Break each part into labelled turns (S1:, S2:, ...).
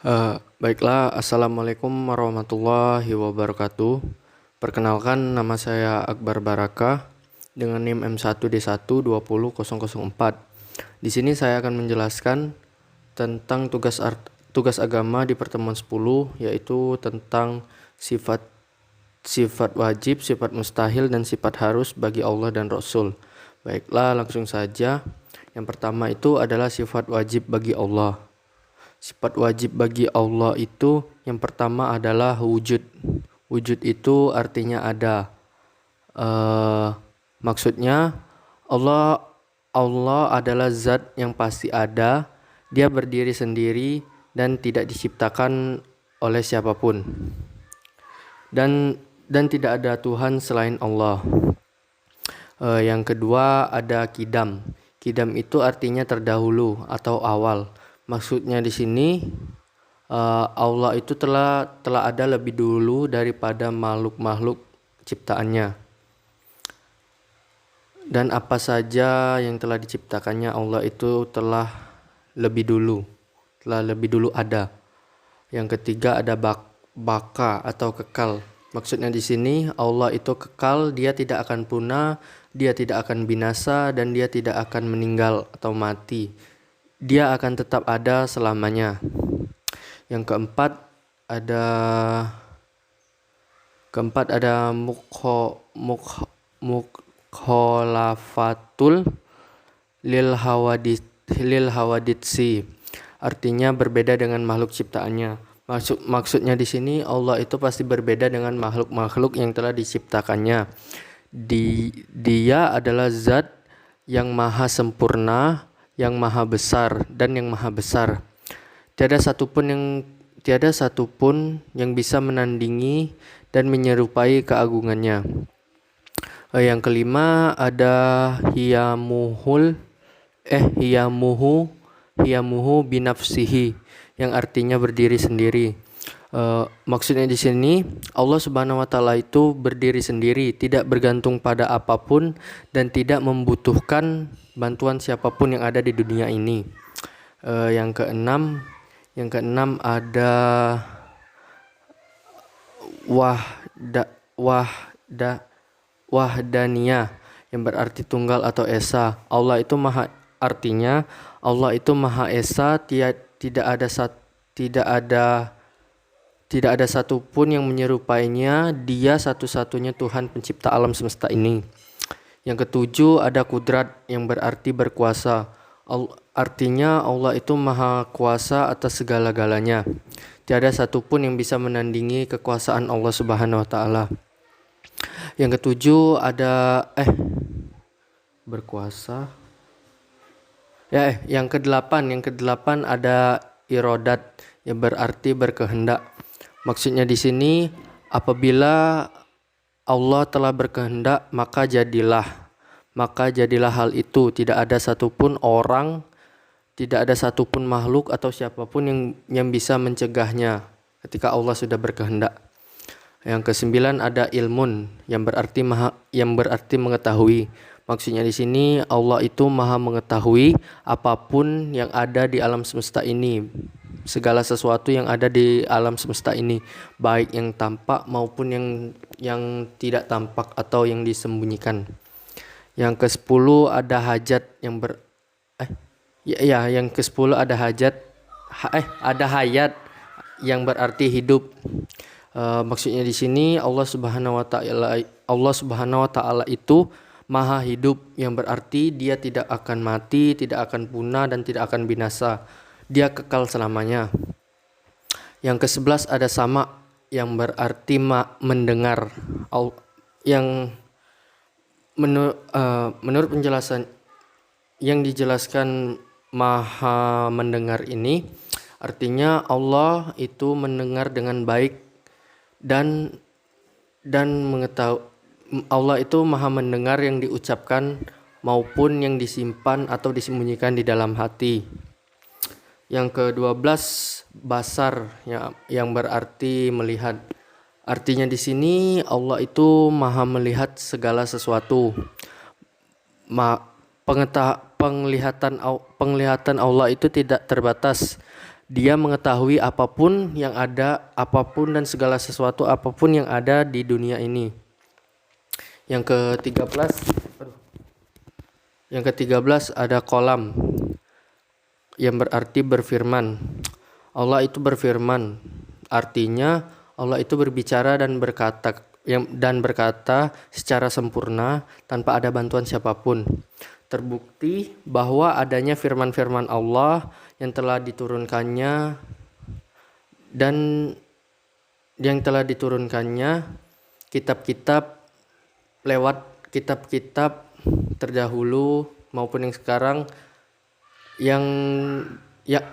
S1: Baiklah, Assalamualaikum warahmatullahi wabarakatuh. Perkenalkan, nama saya Akbar Baraka dengan NIM M1D1 20004. Di sini saya akan menjelaskan tentang tugas agama di pertemuan 10, yaitu tentang sifat wajib, sifat mustahil, dan sifat harus bagi Allah dan Rasul. Baiklah, langsung saja. Yang pertama itu adalah sifat wajib bagi Allah. Sifat wajib bagi Allah itu yang pertama adalah wujud. Wujud itu artinya ada. Maksudnya Allah adalah zat yang pasti ada. Dia berdiri sendiri dan tidak diciptakan oleh siapapun. Dan tidak ada Tuhan selain Allah. Yang kedua ada kidam. Kidam itu artinya terdahulu atau awal. Maksudnya di sini Allah itu telah ada lebih dulu daripada makhluk-makhluk ciptaannya. Dan apa saja yang telah diciptakannya Allah itu telah lebih dulu ada. Yang ketiga ada baka atau kekal. Maksudnya di sini Allah itu kekal, dia tidak akan punah, dia tidak akan binasa, dan dia tidak akan meninggal atau mati. Dia akan tetap ada selamanya. Yang keempat ada mukhalafatul lil hawaditsi. Artinya berbeda dengan makhluk ciptaannya. Maksudnya di sini Allah itu pasti berbeda dengan makhluk-makhluk yang telah diciptakannya. Dia adalah zat yang maha sempurna, yang maha besar, dan yang maha besar. Tiada satupun yang bisa menandingi dan menyerupai keagungannya. Yang kelima ada hiyamuhu binafsihi, yang artinya berdiri sendiri. Maksudnya di sini Allah Subhanahu wa taala itu berdiri sendiri, tidak bergantung pada apapun dan tidak membutuhkan bantuan siapapun yang ada di dunia ini. Yang keenam ada wahdaniyah, yang berarti tunggal atau esa. Allah itu maha esa, tidak ada satupun yang menyerupainya. Dia satu-satunya Tuhan pencipta alam semesta ini. Yang ketujuh ada kudrat, yang berarti berkuasa. Artinya Allah itu maha kuasa atas segala-galanya. Tiada satupun yang bisa menandingi kekuasaan Allah Subhanahu wa taala. Yang ketujuh ada berkuasa. Yang kedelapan ada irodat, yang berarti berkehendak. Maksudnya di sini apabila Allah telah berkehendak maka jadilah hal itu. Tidak ada satupun orang, tidak ada satupun makhluk atau siapapun yang bisa mencegahnya ketika Allah sudah berkehendak. Yang kesembilan ada ilmun, yang berarti mengetahui. Maksudnya di sini Allah itu maha mengetahui apapun yang ada di alam semesta ini. Segala sesuatu yang ada di alam semesta ini, baik yang tampak maupun yang tidak tampak atau yang disembunyikan. Yang ke-10 ada hajat, yang ke-10 ada ada hayat, yang berarti hidup. Maksudnya di sini Allah Subhanahu wa taala itu maha hidup, yang berarti dia tidak akan mati, tidak akan punah, dan tidak akan binasa. Dia kekal selamanya. Yang ke-11 ada sama, yang berarti mendengar. Yang menurut penjelasan yang dijelaskan maha mendengar ini, artinya Allah itu mendengar dengan baik dan mengetahui. Allah itu maha mendengar yang diucapkan maupun yang disimpan atau disembunyikan di dalam hati. Yang ke-12 basar, yang berarti melihat. Artinya di sini Allah itu maha melihat segala sesuatu. Penglihatan Allah itu tidak terbatas Dia mengetahui apapun yang ada, apapun dan segala sesuatu apapun yang ada di dunia ini. Yang ke-13, ada kolam yang berarti berfirman. Allah itu berfirman, artinya Allah itu berbicara dan berkata secara sempurna tanpa ada bantuan siapapun. Terbukti bahwa adanya firman-firman Allah yang telah diturunkannya dan yang telah diturunkannya kitab-kitab lewat kitab-kitab terdahulu maupun yang sekarang yang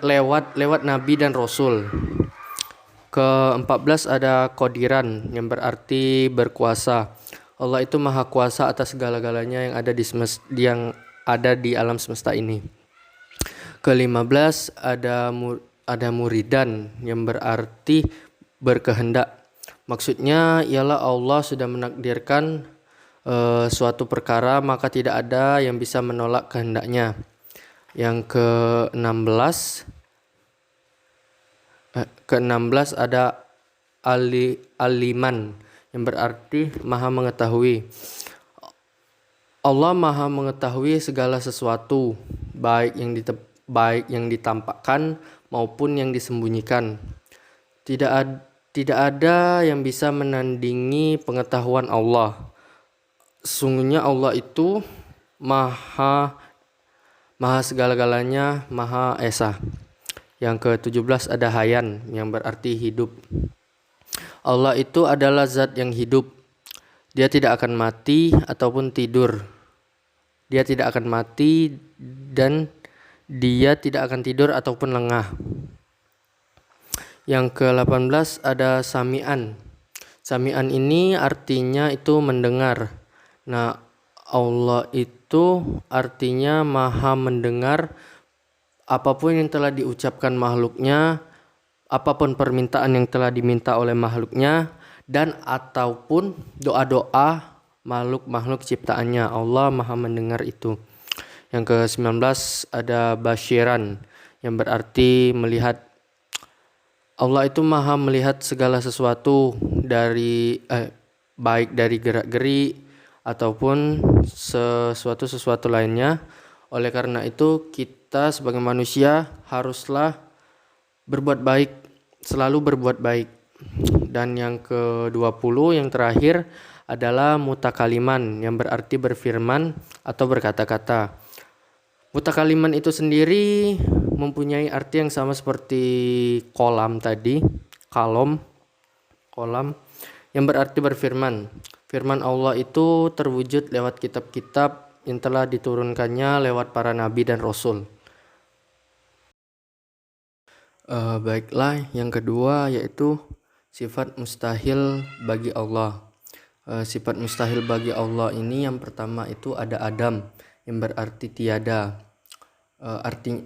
S1: lewat nabi dan rasul. Ke-14 ada qadiran yang berarti berkuasa. Allah itu maha kuasa atas segala-galanya yang ada di alam semesta ini. Ke-15 ada muridan yang berarti berkehendak. Maksudnya ialah Allah sudah menakdirkan suatu perkara, maka tidak ada yang bisa menolak kehendaknya. Yang ke-16 ada aliman yang berarti maha mengetahui. Allah maha mengetahui segala sesuatu, baik yang ditampakkan maupun yang disembunyikan. Tidak ada yang bisa menandingi pengetahuan Allah. Sesungguhnya Allah itu maha segala-galanya, maha esa. Yang ke-17 ada hayan yang berarti hidup. Allah itu adalah zat yang hidup. Dia tidak akan mati ataupun tidur. Dia tidak akan mati dan dia tidak akan tidur ataupun lengah. Yang ke-18 ada sami'an. Sami'an ini artinya itu mendengar. Nah, Allah itu artinya maha mendengar apapun yang telah diucapkan makhluknya, apapun permintaan yang telah diminta oleh makhluknya, dan ataupun doa-doa makhluk-makhluk ciptaannya. Allah maha mendengar itu. Yang ke-19 ada basyiran yang berarti melihat. Allah itu maha melihat segala sesuatu baik dari gerak-gerik ataupun sesuatu lainnya. Oleh karena itu kita sebagai manusia haruslah berbuat baik, selalu berbuat baik. Dan yang ke-20 yang terakhir adalah mutakaliman yang berarti berfirman atau berkata-kata. Mutakaliman itu sendiri mempunyai arti yang sama seperti kolam yang berarti berfirman. Firman Allah itu terwujud lewat kitab-kitab yang telah diturunkannya lewat para nabi dan rasul. Baiklah, yang kedua yaitu sifat mustahil bagi Allah. Sifat mustahil bagi Allah ini yang pertama itu ada Adam yang berarti tiada. Arti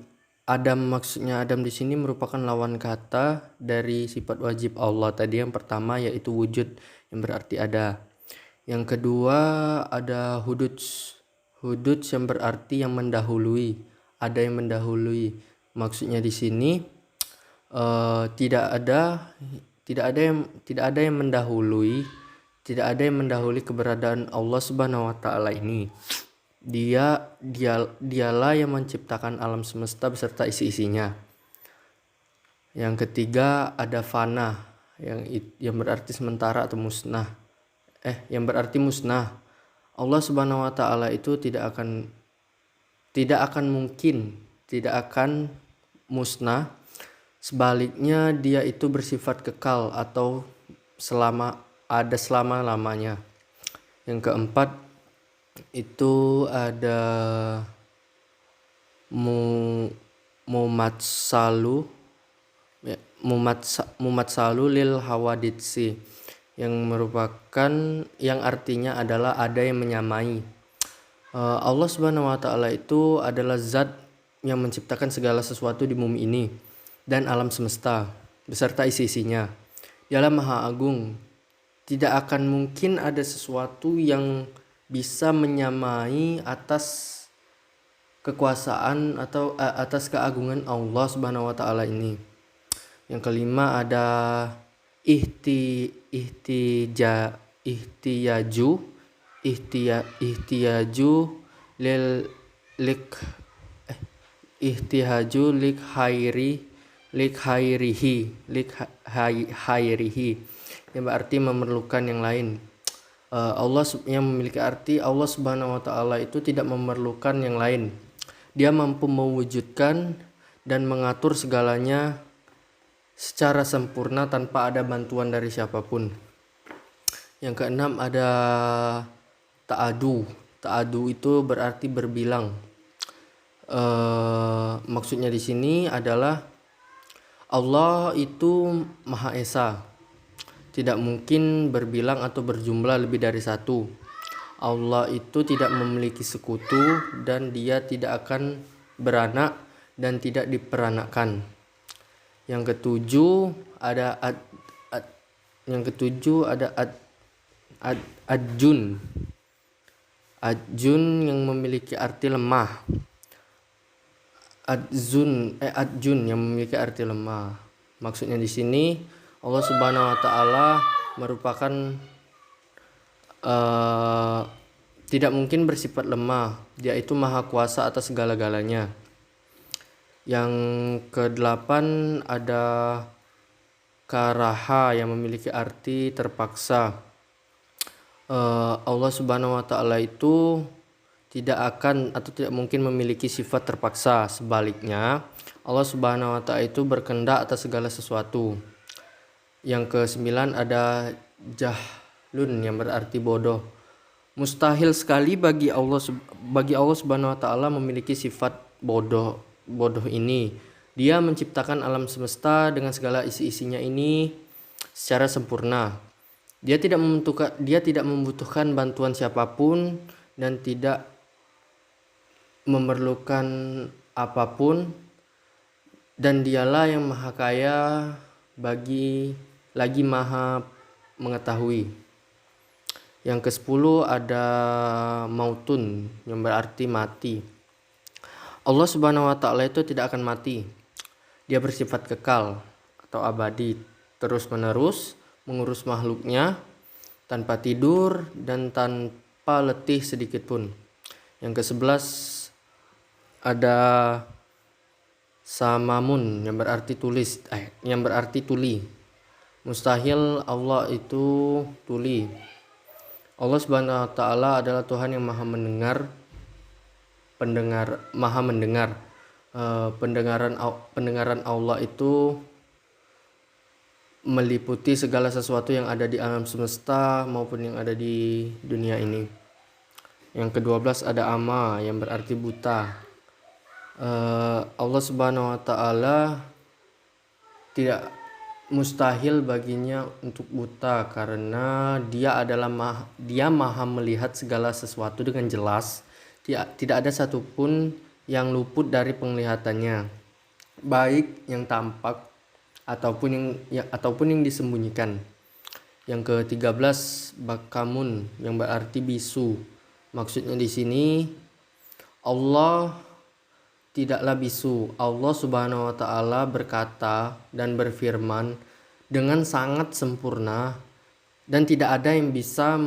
S1: Adam, maksudnya Adam di sini merupakan lawan kata dari sifat wajib Allah tadi. Yang pertama yaitu wujud yang berarti ada. Yang kedua ada hududs yang berarti yang mendahului, ada yang mendahului. Maksudnya di sini tidak ada yang mendahului, tidak ada yang mendahului keberadaan Allah Subhanahu wa taala ini. Dialah yang menciptakan alam semesta beserta isi-isinya. Yang ketiga ada fana yang berarti sementara atau musnah. Yang berarti musnah. Allah Subhanahu wa taala itu tidak akan musnah. Sebaliknya dia itu bersifat kekal atau selama-lamanya. Yang keempat itu ada mumatsalu lil hawaditsi yang artinya adalah ada yang menyamai. Allah Subhanahu wa taala itu adalah zat yang menciptakan segala sesuatu di bumi ini dan alam semesta beserta isi-isinya. Dialah Maha Agung. Tidak akan mungkin ada sesuatu yang bisa menyamai atas kekuasaan atau atas keagungan Allah Subhanahu wa taala ini. Yang kelima ada ihtiyaju ihtiyaju lil lik ihtihaju lik hairihi yang berarti memerlukan yang lain. Allah yang memiliki arti Allah Subhanahu wa taala itu tidak memerlukan yang lain. Dia mampu mewujudkan dan mengatur segalanya secara sempurna tanpa ada bantuan dari siapapun. Yang keenam ada ta'adu. Ta'adu itu berarti berbilang. Maksudnya di sini adalah Allah itu Maha Esa. Tidak mungkin berbilang atau berjumlah lebih dari satu. Allah itu tidak memiliki sekutu dan dia tidak akan beranak dan tidak diperanakkan. Yang ketujuh ada adjun. Adjun yang memiliki arti lemah. Adjun yang memiliki arti lemah. Maksudnya di sini Allah Subhanahu wa taala merupakan tidak mungkin bersifat lemah. Dia itu maha kuasa atas segala-galanya. Yang kedelapan ada karaha yang memiliki arti terpaksa. Allah Subhanahu wa taala itu tidak akan atau tidak mungkin memiliki sifat terpaksa. Sebaliknya, Allah Subhanahu wa taala itu berkehendak atas segala sesuatu. Yang kesembilan ada jahlun yang berarti bodoh. Mustahil sekali bagi Allah Subhanahu wa taala memiliki sifat bodoh ini. Dia menciptakan alam semesta dengan segala isi-isinya ini secara sempurna. Dia tidak membutuhkan bantuan siapapun dan tidak memerlukan apapun, dan dialah yang maha kaya lagi maha mengetahui. Yang ke-10 ada mautun yang berarti mati. Allah Subhanahu wa taala itu tidak akan mati. Dia bersifat kekal atau abadi, terus-menerus mengurus makhluknya tanpa tidur dan tanpa letih sedikit pun. Yang ke-11 ada samamun yang berarti tuli. Mustahil Allah itu tuli. Allah Subhanahu wa taala adalah Tuhan yang maha mendengar. Pendengaran Allah itu meliputi segala sesuatu yang ada di alam semesta maupun yang ada di dunia ini. Yang ke-12 ada ama yang berarti buta. Allah Subhanahu wa taala tidak mustahil baginya untuk buta karena dia maha melihat segala sesuatu dengan jelas. Tidak ada satupun yang luput dari penglihatannya, baik yang tampak ataupun yang disembunyikan. Yang ke-13 bakamun yang berarti bisu. Maksudnya di sini Allah tidaklah bisu. Allah Subhanahu wa taala berkata dan berfirman dengan sangat sempurna dan tidak ada yang bisa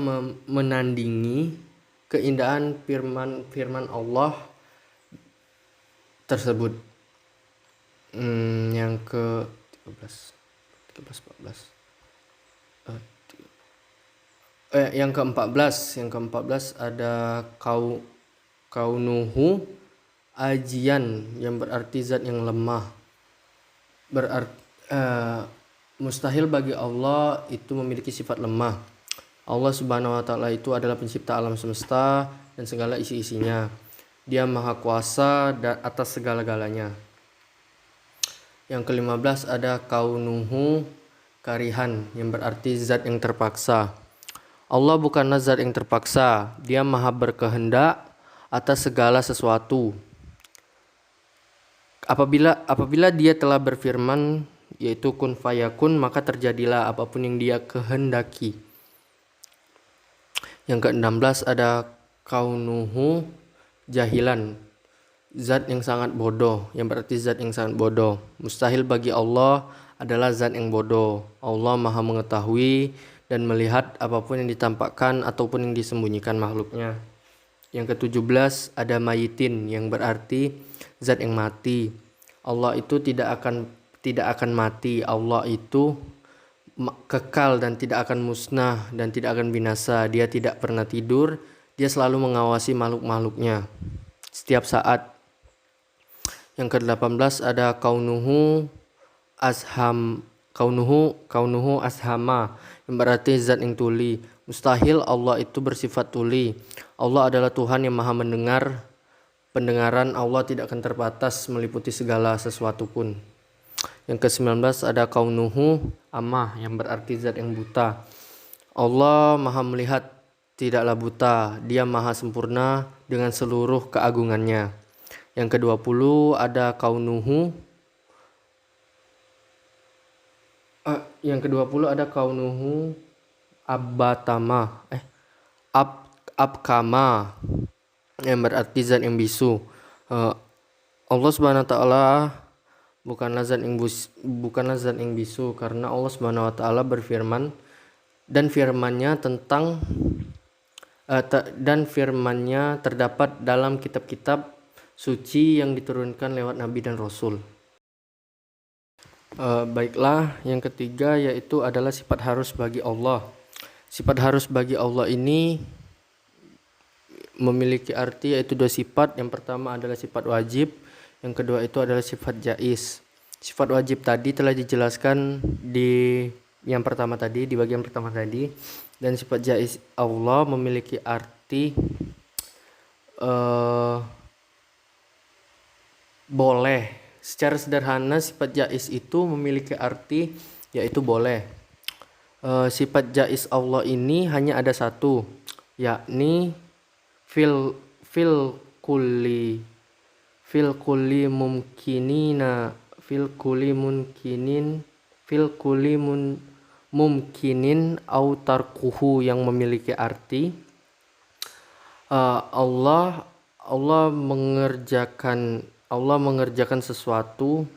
S1: menandingi keindahan firman Allah tersebut. Yang ke-13 yang ke-14 ada kaunuhu ajian yang berarti zat yang lemah. Mustahil bagi Allah itu memiliki sifat lemah. Allah Subhanahu wa taala itu adalah pencipta alam semesta dan segala isi-isinya. Dia maha kuasa atas segala-galanya. Yang ke-15 ada kaunuhu karihan yang berarti zat yang terpaksa. Allah bukanlah zat yang terpaksa. Dia maha berkehendak atas segala sesuatu. Apabila dia telah berfirman yaitu kun fayakun, maka terjadilah apapun yang dia kehendaki. Yang ke-16 ada kaunuhu jahilan, zat yang sangat bodoh, yang berarti zat yang sangat bodoh. Mustahil bagi Allah adalah zat yang bodoh. Allah Maha mengetahui dan melihat apapun yang ditampakkan ataupun yang disembunyikan makhluknya. Yang ke-17 ada mayitin, yang berarti zat yang mati. Allah itu tidak akan mati. Allah itu kekal dan tidak akan musnah dan tidak akan binasa. Dia tidak pernah tidur. Dia selalu mengawasi makhluk-makhluknya setiap saat. Yang ke-18 ada kaunuhu ashama, yang berarti zat yang tuli. Mustahil Allah itu bersifat tuli. Allah adalah Tuhan yang Maha mendengar. Pendengaran Allah tidak akan terbatas meliputi segala sesuatu pun. Yang ke-19 ada kaunuhu amah, yang berarti zat yang buta. Allah Maha melihat, tidaklah buta. Dia Maha sempurna dengan seluruh keagungannya. Yang ke-20 ada kaunuhu abatama abkama, yang berarti zat yang bisu. Allah Subhanahu wa taala bukanlah zat yang bisu, karena Allah Subhanahu wa taala berfirman dan firman-Nya terdapat dalam kitab-kitab suci yang diturunkan lewat nabi dan rasul. Baiklah, yang ketiga yaitu adalah sifat harus bagi Allah. Sifat harus bagi Allah ini memiliki arti yaitu 2 sifat. Yang pertama adalah sifat wajib, yang kedua itu adalah sifat jaiz. Sifat wajib tadi telah dijelaskan di bagian pertama tadi, dan sifat jaiz Allah memiliki arti boleh. Secara sederhana sifat jaiz itu memiliki arti yaitu boleh. Sifat jaiz Allah ini hanya ada satu, yakni fil kulli mumkinin au tarkuhu, yang memiliki arti Allah mengerjakan sesuatu,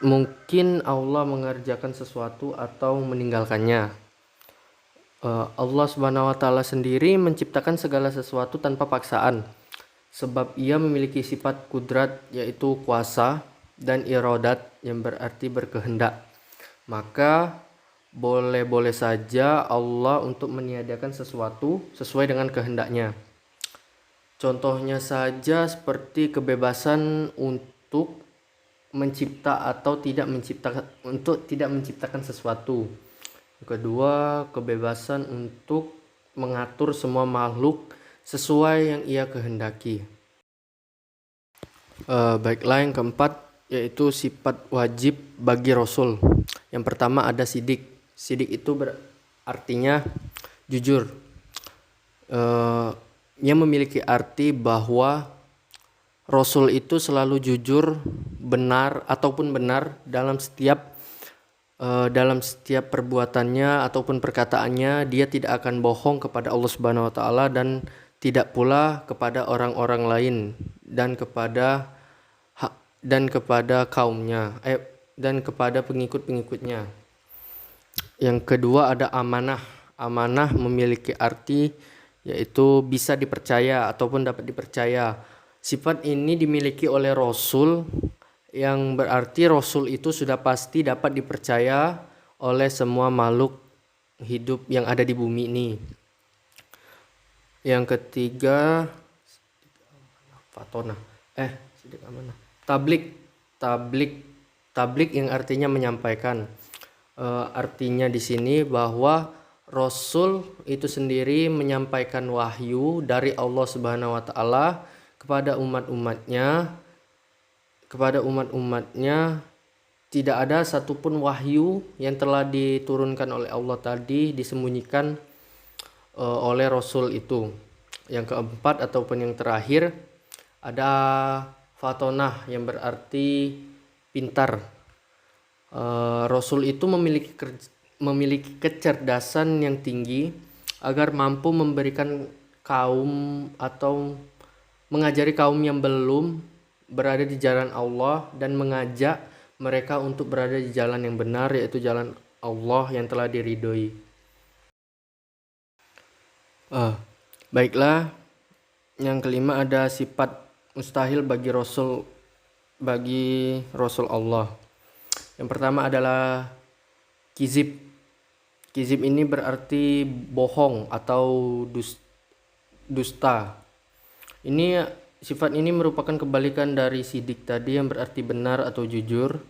S1: mungkin Allah mengerjakan sesuatu atau meninggalkannya. Allah Subhanahu wa taala sendiri menciptakan segala sesuatu tanpa paksaan, sebab Ia memiliki sifat kudrat yaitu kuasa, dan iradat yang berarti berkehendak. Maka boleh-boleh saja Allah untuk meniadakan sesuatu sesuai dengan kehendaknya. Contohnya saja seperti kebebasan untuk mencipta atau tidak menciptakan sesuatu. Kedua, kebebasan untuk mengatur semua makhluk sesuai yang Ia kehendaki. Baiklah, yang keempat yaitu sifat wajib bagi Rasul. Yang pertama ada sidik. Sidik itu artinya jujur. Yang memiliki arti bahwa Rasul itu selalu jujur, benar dalam setiap perbuatannya ataupun perkataannya. Dia tidak akan bohong kepada Allah Subhanahu wa taala dan tidak pula kepada orang-orang lain dan kepada kaumnya dan kepada pengikut-pengikutnya. Yang kedua ada amanah. Amanah memiliki arti yaitu bisa dipercaya ataupun dapat dipercaya. Sifat ini dimiliki oleh Rasul, yang berarti Rasul itu sudah pasti dapat dipercaya oleh semua makhluk hidup yang ada di bumi ini. Yang ketiga tablik yang artinya menyampaikan. Artinya di sini bahwa Rasul itu sendiri menyampaikan wahyu dari Allah Subhanahu wa taala kepada umat-umatnya. Tidak ada satupun wahyu yang telah diturunkan oleh Allah tadi disembunyikan oleh Rasul itu. Yang keempat ataupun yang terakhir ada fatonah, yang berarti pintar. Rasul itu memiliki kecerdasan yang tinggi agar mampu memberikan kaum atau mengajari kaum yang belum berada di jalan Allah dan mengajak mereka untuk berada di jalan yang benar, yaitu jalan Allah yang telah diridhoi. Baiklah, yang kelima ada sifat mustahil bagi Rasul Allah. Yang pertama adalah kizib. Kizib ini berarti bohong atau dusta. Sifat ini merupakan kebalikan dari sidik tadi yang berarti benar atau jujur.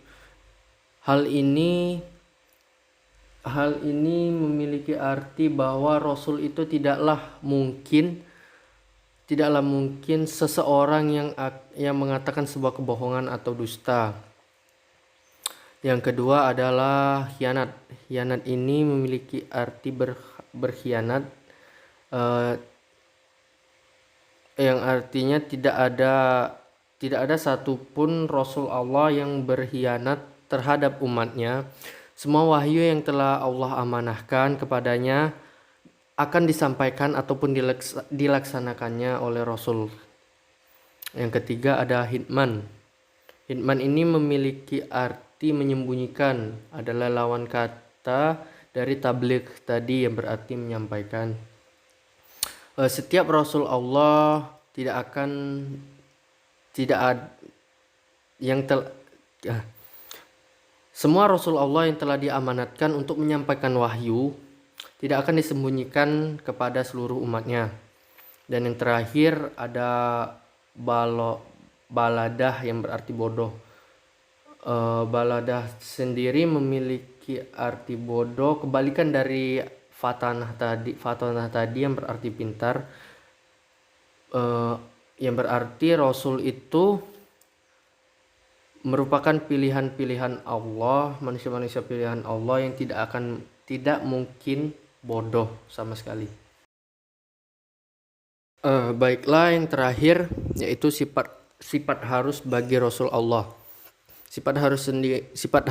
S1: Hal ini memiliki arti bahwa Rasul itu tidaklah mungkin seseorang yang mengatakan sebuah kebohongan atau dusta. Yang kedua adalah khianat. Khianat ini memiliki arti berkhianat, yang artinya tidak ada satupun Rasul Allah yang berkhianat terhadap umatnya. Semua wahyu yang telah Allah amanahkan kepadanya akan disampaikan ataupun dilaksanakannya oleh Rasul. Yang ketiga ada hitman. Hitman ini memiliki arti menyembunyikan, adalah lawan kata dari tabligh tadi yang berarti menyampaikan. Setiap Rasul Allah semua Rasul Allah yang telah diamanatkan untuk menyampaikan wahyu tidak akan disembunyikan kepada seluruh umatnya. Dan yang terakhir ada baladah yang berarti bodoh. Baladah sendiri memiliki arti bodoh, kebalikan dari fatanah tadi yang berarti pintar. Yang berarti Rasul itu merupakan pilihan-pilihan Allah, manusia-manusia pilihan Allah yang tidak mungkin bodoh sama sekali. Baiklah, yang terakhir yaitu sifat harus bagi Rasul Allah. Sifat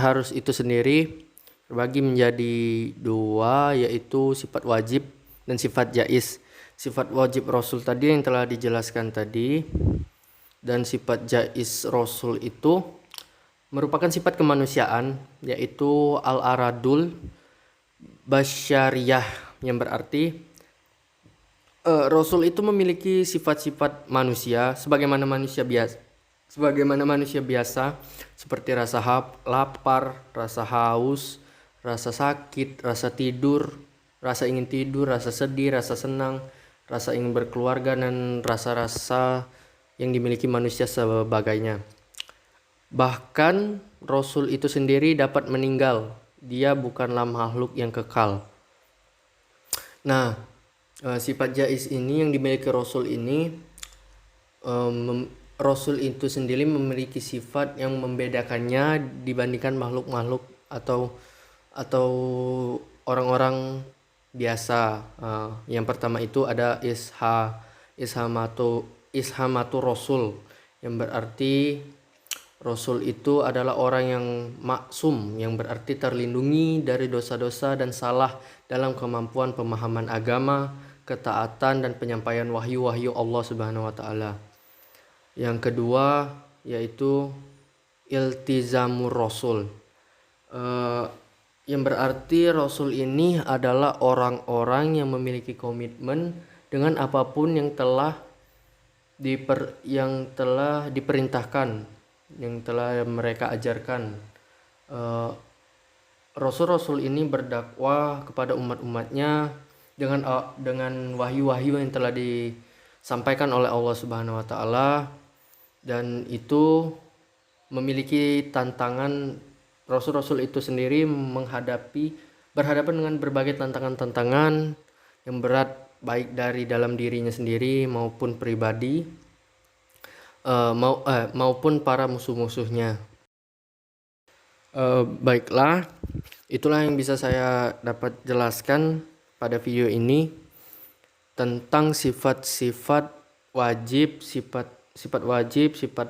S1: harus itu sendiri terbagi menjadi dua, yaitu sifat wajib dan sifat jaiz. Sifat wajib Rasul tadi yang telah dijelaskan tadi, dan sifat jaiz Rasul itu merupakan sifat kemanusiaan, yaitu al-aradul basyariyah, yang berarti Rasul itu memiliki sifat-sifat manusia sebagaimana manusia biasa, seperti rasa lapar, rasa haus, rasa sakit, rasa ingin tidur, rasa sedih, rasa senang, rasa ingin berkeluarga, dan rasa-rasa yang dimiliki manusia sebagainya. Bahkan Rasul itu sendiri dapat meninggal. Dia bukanlah makhluk yang kekal. Nah, sifat jaiz ini yang dimiliki Rasul ini, Rasul itu sendiri memiliki sifat yang membedakannya dibandingkan makhluk-makhluk atau orang-orang biasa. Yang pertama itu ada ishamatu Rasul, yang berarti Rasul itu adalah orang yang maksum, yang berarti terlindungi dari dosa-dosa dan salah dalam kemampuan pemahaman agama, ketaatan, dan penyampaian wahyu-wahyu Allah Subhanahu wa Ta'ala. Yang kedua yaitu iltizamur Rasul, yang berarti Rasul ini adalah orang-orang yang memiliki komitmen dengan apapun yang telah diperintahkan, yang telah mereka ajarkan. Rasul-rasul ini berdakwah kepada umat-umatnya dengan wahyu-wahyu yang telah disampaikan oleh Allah Subhanahu wa Ta'ala, dan itu memiliki tantangan. Rasul-rasul itu sendiri berhadapan dengan berbagai tantangan-tantangan yang berat, baik dari dalam dirinya sendiri maupun pribadi, maupun para musuh-musuhnya. Baiklah, itulah yang bisa saya dapat jelaskan pada video ini tentang sifat-sifat wajib, sifat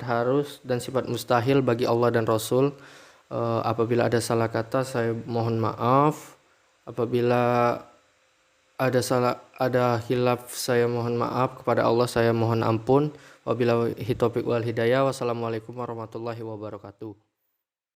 S1: harus, dan sifat mustahil bagi Allah dan Rasul. Apabila ada salah kata, saya mohon maaf. Apabila ada khilaf, saya mohon maaf. Kepada Allah saya mohon ampun. Wabillahi taufiq wal hidayah. Wassalamualaikum warahmatullahi wabarakatuh.